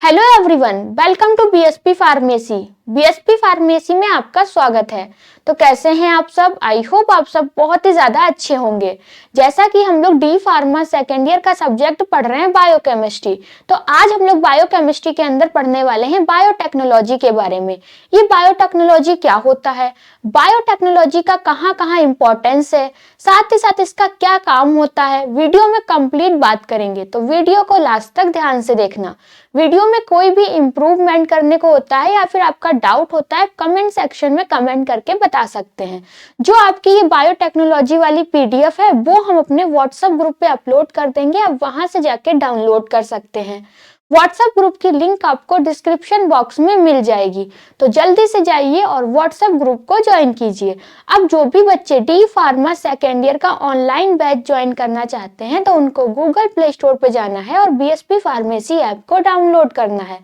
Hello everyone, welcome to BSP pharmacy. BSP pharmacy में आपका स्वागत है। तो कैसे हैं आप सब? आई होप आप सब बहुत ही ज्यादा अच्छे होंगे। जैसा कि हम लोग डी फार्मा सेकेंड ईयर का सब्जेक्ट पढ़ रहे हैं बायोकेमिस्ट्री, तो आज हम लोग बायोकेमिस्ट्री के अंदर पढ़ने वाले हैं बायोटेक्नोलॉजी के बारे में। ये बायोटेक्नोलॉजी क्या होता है, बायोटेक्नोलॉजी का कहाँ कहाँ इंपॉर्टेंस है, साथ ही साथ इसका क्या काम होता है, वीडियो में कंप्लीट बात करेंगे। तो वीडियो को लास्ट तक ध्यान से देखना। वीडियो में कोई भी इम्प्रूवमेंट करने को होता है या फिर आपका डाउट होता है, कमेंट सेक्शन में कमेंट करके बता सकते हैं। जो आपकी ये बायोटेक्नोलॉजी वाली पीडीएफ है वो हम अपने व्हाट्सएप ग्रुप पे अपलोड कर देंगे, आप वहां से जाके डाउनलोड कर सकते हैं। व्हाट्सएप ग्रुप की लिंक आपको डिस्क्रिप्शन बॉक्स में मिल जाएगी, तो जल्दी से जाइए और व्हाट्सएप ग्रुप को ज्वाइन कीजिए। अब जो भी बच्चे डी फार्मा सेकेंड ईयर का ऑनलाइन बैच ज्वाइन करना चाहते हैं तो उनको गूगल प्ले स्टोर पे जाना है और बीएसपी फार्मेसी ऐप को डाउनलोड करना है।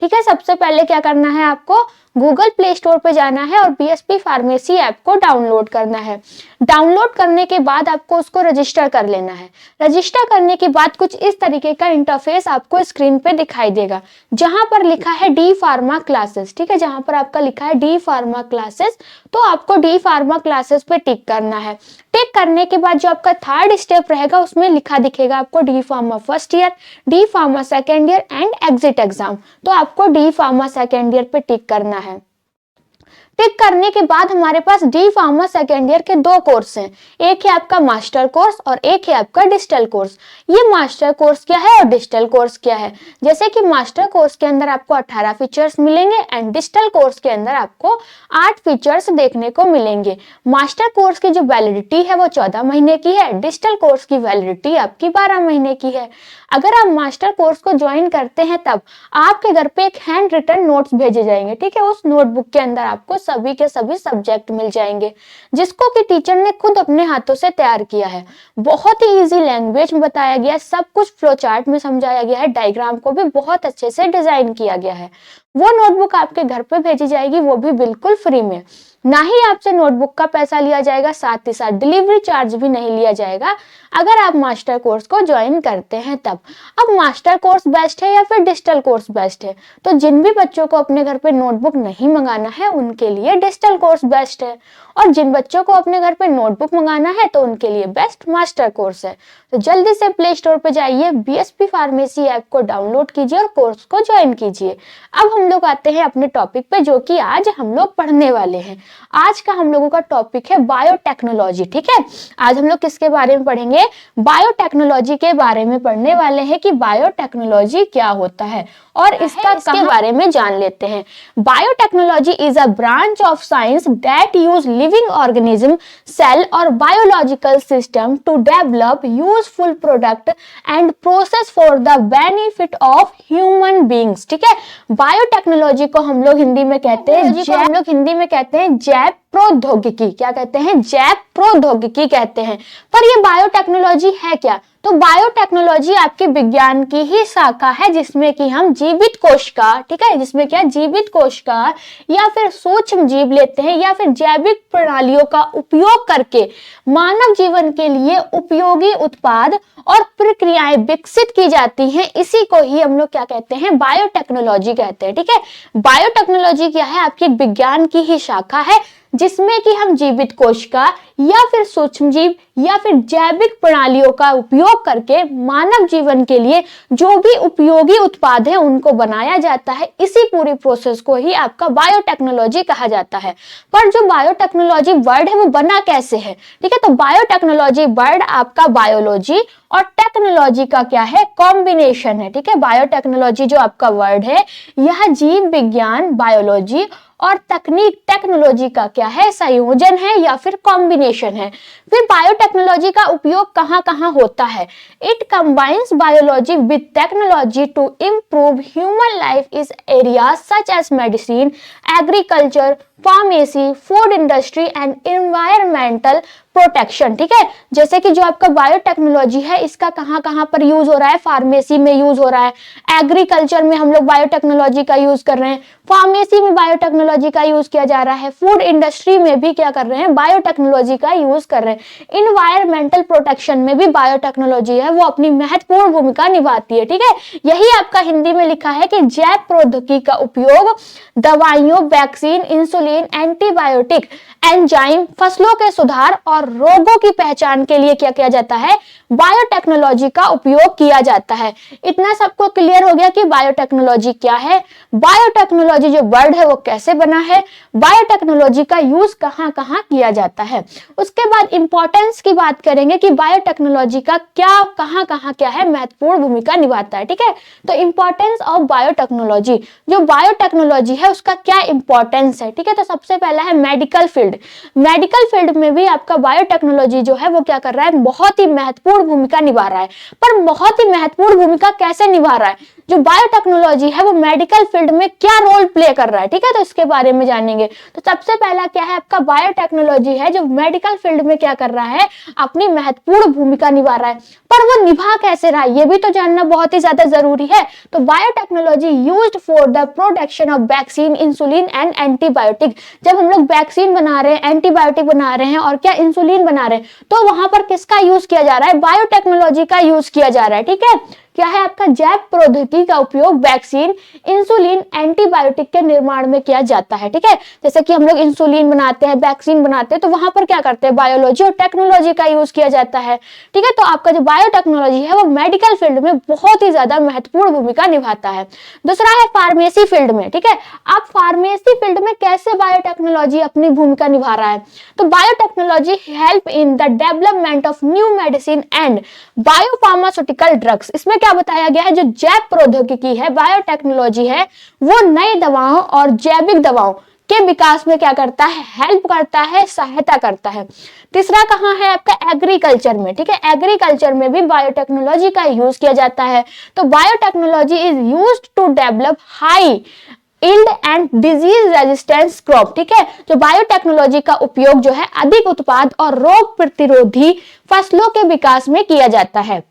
ठीक है, सबसे पहले क्या करना है, आपको गूगल प्ले स्टोर पे जाना है और बीएसपी फार्मेसी ऐप को डाउनलोड करना है। डाउनलोड करने के बाद आपको उसको रजिस्टर कर लेना है। रजिस्टर करने के बाद कुछ इस तरीके का इंटरफेस आपको स्क्रीन पे दिखाई देगा, जहां पर लिखा है डी फार्मा क्लासेस। ठीक है, जहां पर आपका लिखा है डी फार्मा क्लासेस, तो आपको डी फार्मा क्लासेस पे टिक करना है। टिक करने के बाद जो आपका थर्ड स्टेप रहेगा उसमें लिखा दिखेगा आपको D pharma first year, D pharma second year and exit exam. तो आपको डी फार्मा सेकेंड ईयर पे टिक करना है। टिक करने के बाद हमारे पास डी फार्मा सेकेंड ईयर के दो कोर्स हैं, एक है आपका मास्टर कोर्स और एक है आपका डिजिटल कोर्स। ये मास्टर कोर्स क्या है और डिजिटल कोर्स क्या है? जैसे कि मास्टर कोर्स के अंदर आपको 18 फीचर्स मिलेंगे एंड डिजिटल कोर्स के अंदर आपको 8 फीचर्स देखने को मिलेंगे। मास्टर कोर्स की जो वैलिडिटी है वो 14 महीने की है, डिजिटल कोर्स की वैलिडिटी आपकी 12 महीने की है। अगर आप मास्टर कोर्स को ज्वाइन करते हैं तब आपके घर पे एक हैंड रिटन नोट्स भेजे जाएंगे। ठीक है, उस नोटबुक के अंदर आपको सभी के सभी सब्जेक्ट मिल जाएंगे, जिसको कि टीचर ने खुद अपने हाथों से तैयार किया है। बहुत ही इजी लैंग्वेज में बताया गया है, सब कुछ फ्लो चार्ट में समझाया गया है, डायग्राम को भी बहुत अच्छे से डिजाइन किया गया है। वो नोटबुक आपके घर पे भेजी जाएगी, वो भी बिल्कुल फ्री में। ना ही आपसे नोटबुक का पैसा लिया जाएगा, साथ ही साथ डिलीवरी चार्ज भी नहीं लिया जाएगा अगर आप मास्टर कोर्स को ज्वाइन करते हैं तब। अब मास्टर कोर्स बेस्ट है या फिर डिजिटल कोर्स बेस्ट है? तो जिन भी बच्चों को अपने घर पे नोटबुक नहीं मंगाना है उनके लिए डिजिटल कोर्स बेस्ट है, और जिन बच्चों को अपने घर पे नोटबुक मंगाना है तो उनके लिए बेस्ट मास्टर कोर्स है। तो जल्दी से प्ले स्टोर पे जाइए, बीएसपी फार्मेसी ऐप को डाउनलोड कीजिए और कोर्स को ज्वाइन कीजिए। अब हम लोग आते हैं अपने टॉपिक पे, जो कि आज हम लोग पढ़ने वाले हैं। आज का हम लोगों का टॉपिक है बायोटेक्नोलॉजी। ठीक है, आज हम लोग किसके बारे में पढ़ेंगे? बायोटेक्नोलॉजी के बारे में पढ़ने वाले हैं कि बायोटेक्नोलॉजी क्या होता है और इसके बारे में जान लेते हैं। Biotechnology is a branch of science that use living organism, cell और biological system to develop useful product and process for the benefit of human beings. ठीक है, बायोटेक्नोलॉजी को हम लोग हिंदी में कहते हैं जैव प्रौद्योगिकी। क्या कहते हैं? जैव प्रौद्योगिकी कहते हैं। पर ये बायोटेक्नोलॉजी है क्या? तो बायोटेक्नोलॉजी आपके विज्ञान की ही शाखा है, जिसमें कि हम जीवित कोशिका, ठीक है, जिसमें क्या जीवित कोशिका या फिर सूक्ष्म जीव लेते हैं या फिर जैविक प्रणालियों का उपयोग करके मानव जीवन के लिए उपयोगी उत्पाद और प्रक्रियाएं विकसित की जाती हैं। इसी को ही हम लोग क्या कहते हैं? बायोटेक्नोलॉजी कहते हैं। ठीक है, बायोटेक्नोलॉजी क्या है? आपकी विज्ञान की ही शाखा है, जिसमें कि हम जीवित कोशिका या फिर सूक्ष्म जीव या फिर जैविक प्रणालियों का उपयोग करके मानव जीवन के लिए जो भी उपयोगी उत्पाद है उनको बनाया जाता है। इसी पूरी प्रोसेस को ही आपका बायोटेक्नोलॉजी कहा जाता है। पर जो बायोटेक्नोलॉजी वर्ड है वो बना कैसे है? ठीक है, तो बायोटेक्नोलॉजी वर्ड आपका बायोलॉजी और टेक्नोलॉजी का क्या है? कॉम्बिनेशन है। ठीक है, बायोटेक्नोलॉजी जो आपका वर्ड है यह जीव विज्ञान बायोलॉजी और तकनीक टेक्नोलॉजी का क्या है? संयोजन है या फिर कॉम्बिनेशन है। फिर बायोटेक्नोलॉजी का उपयोग कहाँ कहाँ होता है? It combines biology with technology to improve human life is areas such as medicine, agriculture, pharmacy, food industry and environmental protection, ठीक है। जैसे कि जो आपका बायोटेक्नोलॉजी है इसका कहाँ कहाँ पर यूज हो रहा है, फार्मेसी में यूज हो रहा है, एग्रीकल्चर में हम लोग बायोटेक्नोलॉजी का यूज कर रहे हैं, फार्मेसी में बायोटेक्नोलॉजी का यूज किया जा रहा है, फूड इंडस्ट्री में भी क्या कर रहे हैं, बायोटेक्नोलॉजी का यूज कर रहे हैं, इन्वायरमेंटल प्रोटेक्शन में भी बायोटेक्नोलॉजी है वो अपनी महत्वपूर्ण भूमिका निभाती है, ठीक है। यही आपका हिंदी में लिखा है कि जैव प्रौद्योगिकी का उपयोग दवाइयों, वैक्सीन, इंसुलिन, एंटीबायोटिक, एंजाइम, फसलों के सुधार और रोगों की पहचान के लिए क्या किया जाता है, बायोटेक्नोलॉजी का उपयोग किया जाता है। इतना सबको क्लियर हो गया कि बायोटेक्नोलॉजी क्या है, बायोटेक्नोलॉजी जो वर्ड है वो कैसे बना है, बायोटेक्नोलॉजी का यूज कहां कहां किया जाता है। उसके बाद इंपॉर्टेंस की बात करेंगे कि बायोटेक्नोलॉजी का क्या कहां कहां क्या है, महत्वपूर्ण भूमिका निभाता है, ठीक है। तो इंपॉर्टेंस ऑफ बायोटेक्नोलॉजी, जो बायोटेक्नोलॉजी है उसका क्या इंपॉर्टेंस है, ठीक है। तो सबसे पहला है मेडिकल फील्ड। मेडिकल फील्ड में भी आपका बायोटेक्नोलॉजी जो है वो क्या कर रहा है, बहुत ही महत्वपूर्ण भूमिका निभा रहा है। पर बहुत ही महत्वपूर्ण भूमिका कैसे निभा रहा है, जो बायोटेक्नोलॉजी है वो मेडिकल फील्ड में क्या रोल प्ले कर रहा है, ठीक है। तो इसके बारे में जानेंगे। तो सबसे पहला क्या है, आपका बायोटेक्नोलॉजी है जो मेडिकल फील्ड में क्या कर रहा है, अपनी महत्वपूर्ण भूमिका निभा रहा है। पर वो निभा कैसे रहा है ये भी तो जानना बहुत ही ज्यादा जरूरी है। तो biotechnology used for the production of vaccine, insulin and antibiotic. जब हम लोग वैक्सीन बना रहे हैं, एंटीबायोटिक बना रहे हैं और क्या इंसुलिन बना रहे हैं, तो वहां पर किसका यूज किया जा रहा है, बायोटेक्नोलॉजी का यूज किया जा रहा है, ठीक है। क्या है, आपका जैव प्रौद्योगिकी का उपयोग वैक्सीन, इंसुलिन, एंटीबायोटिक के निर्माण में किया जाता है, ठीक है। जैसे कि हम लोग इंसुलिन बनाते हैं, वैक्सीन बनाते हैं, तो वहां पर क्या करते हैं, बायोलॉजी और टेक्नोलॉजी का यूज किया जाता है, ठीक है। तो आपका जो बायोटेक्नोलॉजी है वो मेडिकल फील्ड में बहुत ही ज्यादा महत्वपूर्ण भूमिका निभाता है। दूसरा है फार्मेसी फील्ड में, ठीक है। आप फार्मेसी फील्ड में कैसे बायोटेक्नोलॉजी अपनी भूमिका निभा रहा है, तो biotechnology help in the development of new medicine and biopharmaceutical drugs. इसमें क्या बताया गया है, जो जैव प्रौद्योगिकी है, बायोटेक्नोलॉजी है, वो नई दवाओं और जैविक दवाओं के विकास में क्या करता है, हेल्प करता है, सहायता करता है। तीसरा कहाँ है, आपका एग्रीकल्चर में, ठीक है। एग्रीकल्चर में भी बायोटेक्नोलॉजी का यूज किया जाता है। तो biotechnology is used to develop high yield and disease resistance crop, ठीक है। जो बायोटेक्नोलॉजी का उपयोग जो है अधिक उत्पाद और रोग प्रतिरोधी फसलों के विकास में किया जाता है।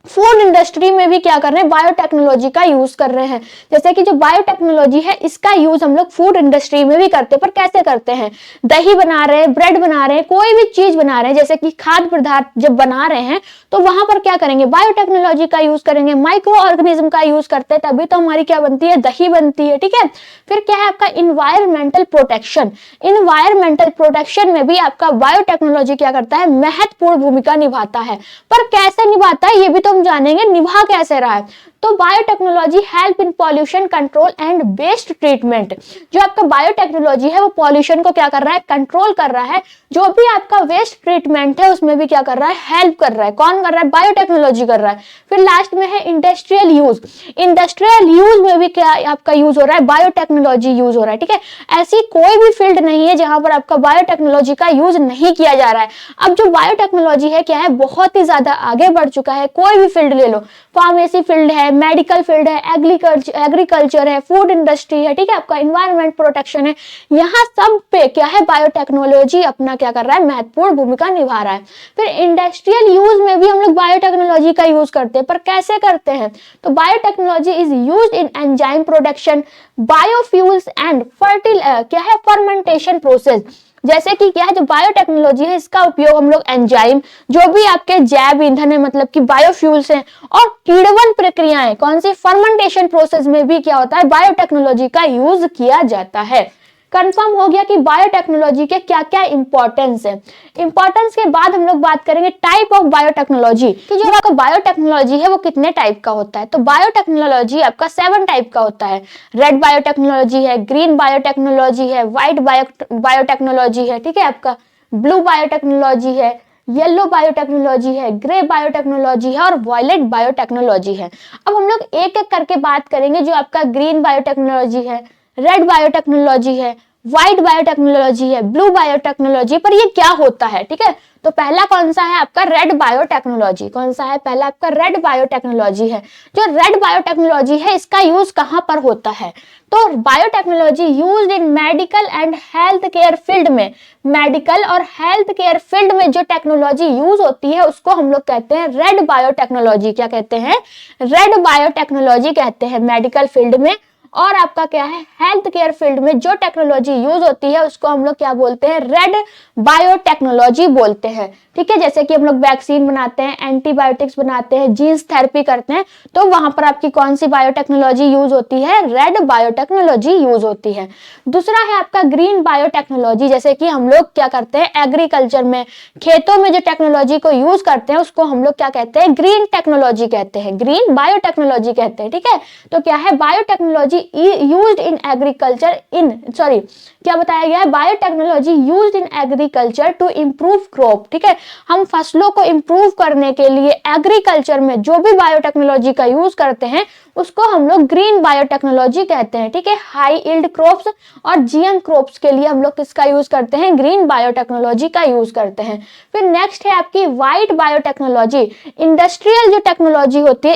फूड इंडस्ट्री में भी क्या कर रहे हैं, बायोटेक्नोलॉजी का यूज कर रहे हैं। जैसे कि जो बायोटेक्नोलॉजी है इसका यूज हम लोग फूड इंडस्ट्री में भी करते हैं। पर कैसे करते हैं, दही बना रहे हैं, ब्रेड बना रहे हैं, कोई भी चीज बना रहे हैं, जैसे कि खाद्य पदार्थ जब बना रहे हैं तो वहां पर क्या करेंगे, बायोटेक्नोलॉजी का यूज करेंगे, माइक्रो ऑर्गेनिज्म का यूज करते हैं, तभी तो हमारी क्या बनती है, दही बनती है, ठीक है। फिर क्या है आपका इन्वायरमेंटल प्रोटेक्शन। इन्वायरमेंटल प्रोटेक्शन में भी आपका बायोटेक्नोलॉजी क्या करता है, महत्वपूर्ण भूमिका निभाता है। पर कैसे निभाता है ये भी तो हम जानेंगे, निभा कैसे रहा है। तो biotechnology help in pollution control and waste treatment. जो आपका बायोटेक्नोलॉजी है वो पॉल्यूशन को क्या कर रहा है, कंट्रोल कर रहा है। जो भी आपका वेस्ट ट्रीटमेंट है उसमें भी क्या कर रहा है, हेल्प कर रहा है। कौन कर रहा है, बायोटेक्नोलॉजी कर रहा है। फिर लास्ट में है इंडस्ट्रियल यूज। इंडस्ट्रियल यूज में भी क्या आपका यूज हो रहा है, बायोटेक्नोलॉजी यूज हो रहा है, ठीक है। ऐसी कोई भी फील्ड नहीं है जहां पर आपका बायोटेक्नोलॉजी का यूज नहीं किया जा रहा है। अब जो बायोटेक्नोलॉजी है क्या है, बहुत ही ज्यादा आगे बढ़ चुका है। कोई भी फील्ड ले लो, फार्मेसी फील्ड है, मेडिकल फील्ड है, एग्रीकल्चर है, फूड इंडस्ट्री है, ठीक है, आपका इन्वायरमेंट प्रोटेक्शन है, यहाँ सब पे क्या है, बायोटेक्नोलॉजी अपना क्या कर रहा है, महत्वपूर्ण भूमिका निभा रहा है। फिर इंडस्ट्रियल यूज में भी हम लोग बायोटेक्नोलॉजी का यूज करते हैं। पर कैसे करते हैं, तो biotechnology is used in enzyme production, biofuels and क्या है, फर्मेंटेशन प्रोसेस। जैसे कि क्या है, जो बायोटेक्नोलॉजी है इसका उपयोग हम लोग एंजाइम, जो भी आपके जैव ईंधन है, मतलब कि बायोफ्यूल्स हैं, और किण्वन प्रक्रियाएं, कौन सी, फर्मेंटेशन प्रोसेस में भी क्या होता है, बायोटेक्नोलॉजी का यूज किया जाता है। कंफर्म हो गया कि बायोटेक्नोलॉजी के क्या क्या इंपॉर्टेंस है। इंपॉर्टेंस के बाद हम लोग बात करेंगे टाइप ऑफ बायोटेक्नोलॉजी, कि जो आपका बायोटेक्नोलॉजी है वो कितने टाइप का होता है। तो बायोटेक्नोलॉजी आपका 7 टाइप का होता है। रेड बायोटेक्नोलॉजी है, ग्रीन बायोटेक्नोलॉजी है, व्हाइट बायोटेक्नोलॉजी है, ठीक है, आपका ब्लू बायोटेक्नोलॉजी है, येलो बायोटेक्नोलॉजी है, ग्रे बायोटेक्नोलॉजी है और वायलेट बायोटेक्नोलॉजी है। अब हम लोग एक एक करके बात करेंगे। जो आपका ग्रीन बायोटेक्नोलॉजी है, रेड बायोटेक्नोलॉजी है, व्हाइट बायोटेक्नोलॉजी है, ब्लू बायोटेक्नोलॉजी। पर ये क्या होता है, ठीक है। तो पहला कौन सा है आपका, रेड बायोटेक्नोलॉजी। कौन सा है पहला आपका, रेड बायोटेक्नोलॉजी है। जो रेड बायोटेक्नोलॉजी है इसका यूज कहां पर होता है, तो biotechnology used in medical and health care field में, मेडिकल और हेल्थ केयर फील्ड में जो टेक्नोलॉजी यूज होती है उसको हम लोग कहते हैं रेड बायोटेक्नोलॉजी। क्या कहते हैं, रेड बायोटेक्नोलॉजी कहते हैं मेडिकल फील्ड में। और आपका क्या है, हेल्थ केयर फील्ड में जो टेक्नोलॉजी यूज होती है उसको हम लोग क्या बोलते हैं, रेड बायोटेक्नोलॉजी बोलते हैं, ठीक है। जैसे कि हम लोग वैक्सीन बनाते हैं, एंटीबायोटिक्स बनाते हैं, जीन्स थेरेपी करते हैं, तो वहां पर आपकी कौन सी बायोटेक्नोलॉजी यूज होती है, रेड बायोटेक्नोलॉजी यूज होती है। दूसरा है आपका ग्रीन बायोटेक्नोलॉजी। जैसे कि हम लोग क्या करते हैं, एग्रीकल्चर में, खेतों में जो टेक्नोलॉजी को यूज करते हैं उसको हम लोग क्या कहते हैं, ग्रीन टेक्नोलॉजी कहते हैं, ग्रीन बायोटेक्नोलॉजी कहते हैं, ठीक है। तो क्या है, बायोटेक्नोलॉजी यूज्ड इन एग्रीकल्चर क्या बताया गया है, biotechnology used in agriculture to improve crop, ठीक है। हम फसलों को इंप्रूव करने के लिए एग्रीकल्चर में जो भी बायोटेक्नोलॉजी का यूज करते हैं उसको हम लोग ग्रीन बायोटेक्नोलॉजी कहते हैं, ठीक है। हाई यील्ड क्रॉप्स और जीएम क्रॉप्स के लिए हम लोग किसका यूज करते हैं, ग्रीन बायोटेक्नोलॉजी का यूज करते हैं। फिर नेक्स्ट है आपकी व्हाइट बायोटेक्नोलॉजी। इंडस्ट्रियल जो टेक्नोलॉजी होती है,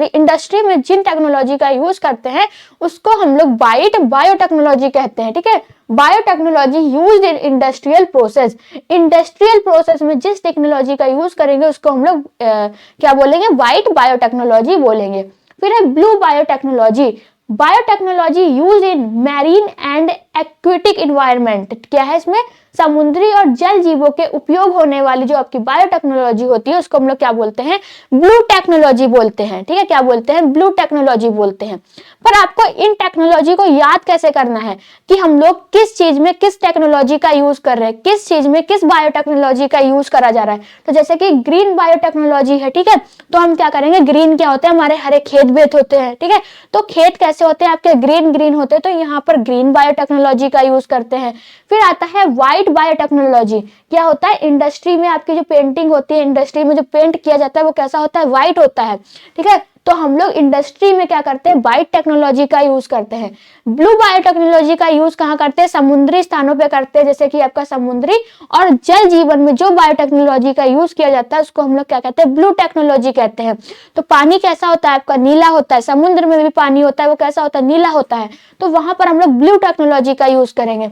इंडस्ट्री में जिन टेक्नोलॉजी का यूज करते हैं उसको हम लोग व्हाइट बायोटेक्नोलॉजी कहते हैं, ठीक है। Biotechnology used in industrial process, industrial process में जिस टेक्नोलॉजी का यूज करेंगे उसको हम लोग क्या बोलेंगे, व्हाइट बायोटेक्नोलॉजी बोलेंगे। फिर है blue biotechnology. Biotechnology use in marine and aquatic environment. क्या है इसमें, समुद्री और जल जीवों के उपयोग होने वाली जो आपकी बायोटेक्नोलॉजी होती है उसको हम लोग क्या बोलते हैं, ब्लू टेक्नोलॉजी बोलते हैं, ठीक है। क्या बोलते हैं, ब्लू टेक्नोलॉजी बोलते हैं। पर आपको इन टेक्नोलॉजी को याद कैसे करना है कि हम लोग किस चीज में किस टेक्नोलॉजी का यूज कर रहे हैं, किस चीज में किस बायोटेक्नोलॉजी का यूज करा जा रहा है। तो जैसे कि ग्रीन बायोटेक्नोलॉजी है, ठीक है, तो हम क्या करेंगे, ग्रीन क्या होते हैं, हमारे हरे खेत बेत होते हैं, ठीक है। तो खेत कैसे होते हैं आपके, ग्रीन ग्रीन होते हैं, तो यहाँ पर ग्रीन बायोटेक्नोलॉजी का यूज करते हैं। फिर आता है व्हाइट बायोटेक्नोलॉजी। क्या होता है, इंडस्ट्री में आपकी जो पेंटिंग होती है, इंडस्ट्री में जो पेंट किया जाता है वो कैसा होता है, व्हाइट होता है, ठीक है। तो हम लोग इंडस्ट्री में क्या करते हैं, व्हाइट टेक्नोलॉजी का यूज करते हैं। ब्लू बायोटेक्नोलॉजी का यूज कहाँ करते हैं, समुद्री स्थानों पे करते हैं। जैसे कि आपका समुद्री और जल जीवन में जो बायोटेक्नोलॉजी का यूज किया जाता है उसको हम लोग क्या कहते हैं, ब्लू टेक्नोलॉजी कहते हैं। तो पानी कैसा होता है आपका, नीला होता है, समुद्र में भी पानी होता है वो कैसा होता है, नीला होता है, तो वहां पर हम लोग ब्लू टेक्नोलॉजी का यूज करेंगे।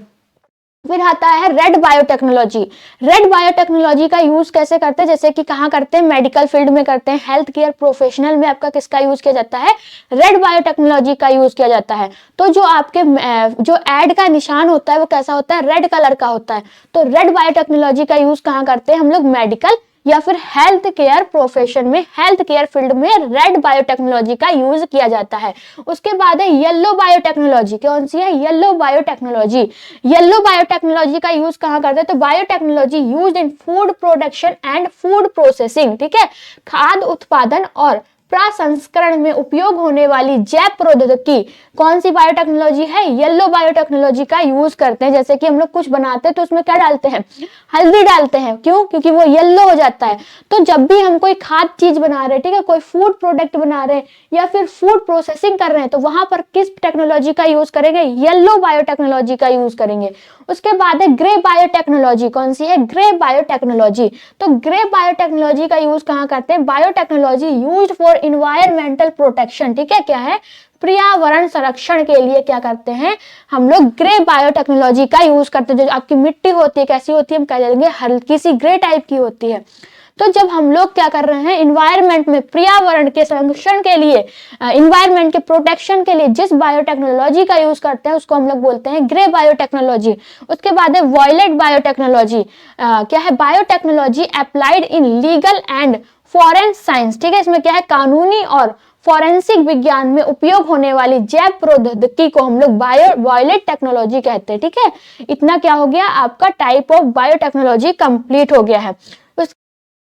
फिर आता है रेड बायोटेक्नोलॉजी। रेड बायोटेक्नोलॉजी का यूज कैसे करते हैं, जैसे कि कहाँ करते हैं, मेडिकल फील्ड में करते हैं, हेल्थ केयर प्रोफेशनल में आपका किसका यूज किया जाता है, रेड बायोटेक्नोलॉजी का यूज किया जाता है। तो जो आपके जो एड का निशान होता है वो कैसा होता है, रेड कलर का होता है। तो रेड बायोटेक्नोलॉजी का यूज कहाँ करते हैं हम लोग, मेडिकल या फिर हेल्थ केयर प्रोफेशन में, हेल्थ केयर फील्ड में रेड बायोटेक्नोलॉजी का यूज किया जाता है। उसके बाद है येलो बायोटेक्नोलॉजी। कौन सी है, येलो बायोटेक्नोलॉजी। येलो बायोटेक्नोलॉजी का यूज कहाँ करते हैं, तो biotechnology used in food production and food processing, ठीक है। खाद्य उत्पादन और प्रसंस्करण में उपयोग होने वाली जैव प्रौद्योगिकी कौन सी बायोटेक्नोलॉजी है, येलो बायोटेक्नोलॉजी का यूज करते हैं। जैसे कि हम लोग कुछ बनाते हैं तो उसमें क्या डालते हैं, हल्दी डालते हैं, क्यों, क्योंकि वो येलो हो जाता है। तो जब भी हम कोई खाद्य चीज बना रहे हैं, ठीक है, कोई फूड प्रोडक्ट बना रहे हैं या फिर फूड प्रोसेसिंग कर रहे हैं, तो वहां पर किस टेक्नोलॉजी का यूज करेंगे, येलो बायोटेक्नोलॉजी का यूज करेंगे। उसके बाद है ग्रे बायोटेक्नोलॉजी। कौन सी है, ग्रे बायोटेक्नोलॉजी। तो ग्रे बायोटेक्नोलॉजी का यूज कहाँ करते हैं, biotechnology used for environmental protection, ठीक है। क्या है, पर्यावरण संरक्षण के लिए क्या करते हैं हम लोग, ग्रे बायोटेक्नोलॉजी का यूज करते हैं। जो आपकी मिट्टी होती है कैसी होती है, हम कह देंगे हल्की सी ग्रे टाइप की होती है। तो जब हम लोग क्या कर रहे हैं, इन्वायरमेंट में पर्यावरण के संरक्षण के लिए, इन्वायरमेंट के प्रोटेक्शन के लिए जिस बायोटेक्नोलॉजी का यूज करते हैं उसको हम लोग बोलते हैं ग्रे बायोटेक्नोलॉजी। उसके बाद है वॉयलेट बायोटेक्नोलॉजी। क्या है, biotechnology applied in legal and forensic science, ठीक है। इसमें क्या है, कानूनी और फॉरेंसिक विज्ञान में उपयोग होने वाली जैव प्रौद्योगिकी को हम लोग वॉयलेट टेक्नोलॉजी कहते हैं, ठीक है। इतना क्या हो गया, आपका टाइप ऑफ बायोटेक्नोलॉजी कंप्लीट हो गया है।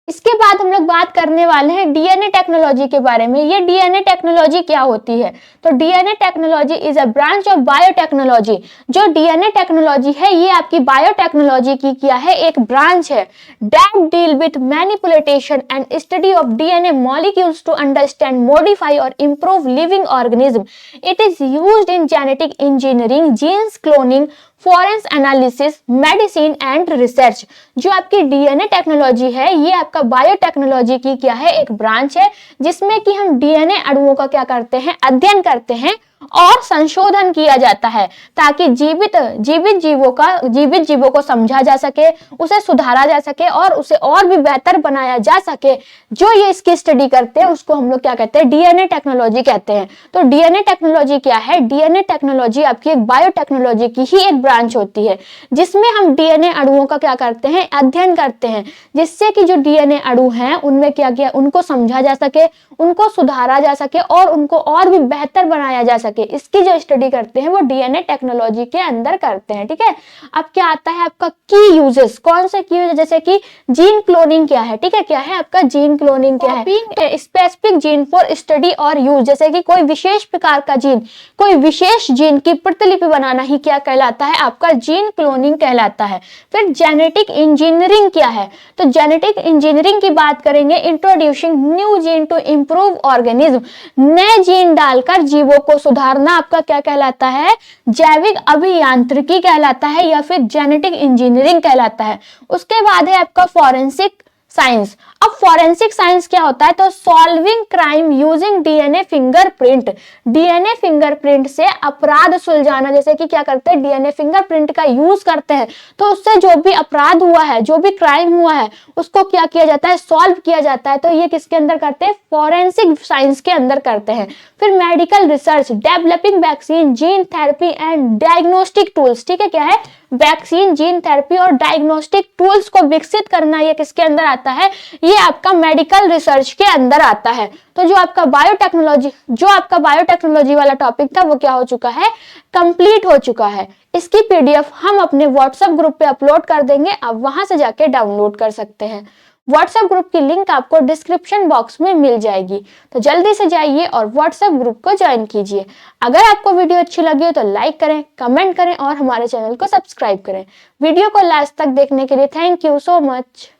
इसके बाद हम लोग बात करने वाले हैं डीएनए टेक्नोलॉजी के बारे में। ये डीएनए टेक्नोलॉजी क्या होती है, तो DNA technology is a branch of biotechnology. जो डीएनए टेक्नोलॉजी है ये आपकी बायोटेक्नोलॉजी की क्या है, एक ब्रांच है। That deal with manipulation and study of DNA molecules to understand, modify और improve living organism. It is used in genetic engineering, genes cloning, forensic analysis, medicine and research. जो आपकी डीएनए टेक्नोलॉजी है ये आपका biotechnology की क्या है, एक ब्रांच है जिसमें कि हम डीएनए अणुओं का क्या करते हैं, अध्ययन करते हैं और संशोधन किया जाता है ताकि जीवित जीवों को समझा जा सके, उसे सुधारा जा सके और उसे और भी बेहतर बनाया जा सके। जो ये इसकी स्टडी करते हैं उसको हम लोग क्या कहते हैं, डीएनए टेक्नोलॉजी कहते हैं। तो डीएनए टेक्नोलॉजी क्या है, डीएनए टेक्नोलॉजी आपकी एक बायोटेक्नोलॉजी की ही एक ब्रांच होती है जिसमें हम डीएनए अणुओं का क्या करते हैं, अध्ययन करते हैं, जिससे कि जो डीएनए अणु हैं उनमें क्या किया, उनको समझा जा सके, उनको सुधारा जा सके और उनको और भी बेहतर बनाया जा सके। इसकी जो स्टडी करते हैं वो डीएनए टेक्नोलॉजी के अंदर करते हैं। ठीक है, अब क्या आता है आपका की यूजेस, कौन से की यूजेस, जैसे कि जीन क्लोनिंग क्या है। ठीक है, क्या है आपका जीन क्लोनिंग क्या है, स्पेसिफिक जीन फॉर स्टडी और यूज, जैसे कि कोई विशेष प्रकार का जीन, कोई विशेष जीन की प्रतिलिपि बनाना ही क्या कहलाता है, आपका जीन क्लोनिंग कहलाता है। फिर जेनेटिक इंजीनियरिंग क्या है, तो जेनेटिक इंजीनियरिंग की बात करेंगे, introducing new gene to improve organism, नए जीन डालकर जीवों को सुधारना आपका क्या कहलाता है, जैविक अभियांत्रिकी कहलाता है या फिर जेनेटिक इंजीनियरिंग कहलाता है। उसके बाद है आपका फॉरेंसिक साइंस। अब फॉरेंसिक साइंस क्या होता है, तो solving crime using DNA fingerprint, DNA fingerprint से अपराध सुलझाना, जैसे कि क्या करते हैं, डीएनए फिंगरप्रिंट का यूज करते हैं तो उससे जो भी अपराध हुआ है, जो भी क्राइम हुआ है उसको क्या किया जाता है, सॉल्व किया जाता है। तो ये किसके अंदर करते हैं, फॉरेंसिक साइंस के अंदर करते हैं। फिर medical research, developing vaccine, gene therapy and diagnostic tools. ठीक है, क्या है, वैक्सीन, जीन थेरेपी और डायग्नोस्टिक टूल्स को विकसित करना, ये किसके अंदर आता है, ये आपका मेडिकल रिसर्च के अंदर आता है। तो जो आपका बायोटेक्नोलॉजी वाला टॉपिक था वो क्या हो चुका है, कंप्लीट हो चुका है। इसकी पीडीएफ हम अपने व्हाट्सएप ग्रुप पे अपलोड कर देंगे, आप वहां से जाके डाउनलोड कर सकते हैं। व्हाट्सएप ग्रुप की लिंक आपको डिस्क्रिप्शन बॉक्स में मिल जाएगी, तो जल्दी से जाइए और व्हाट्सएप ग्रुप को ज्वाइन कीजिए। अगर आपको वीडियो अच्छी लगी हो तो लाइक करें, कमेंट करें और हमारे चैनल को सब्सक्राइब करें। वीडियो को लास्ट तक देखने के लिए थैंक यू सो मच।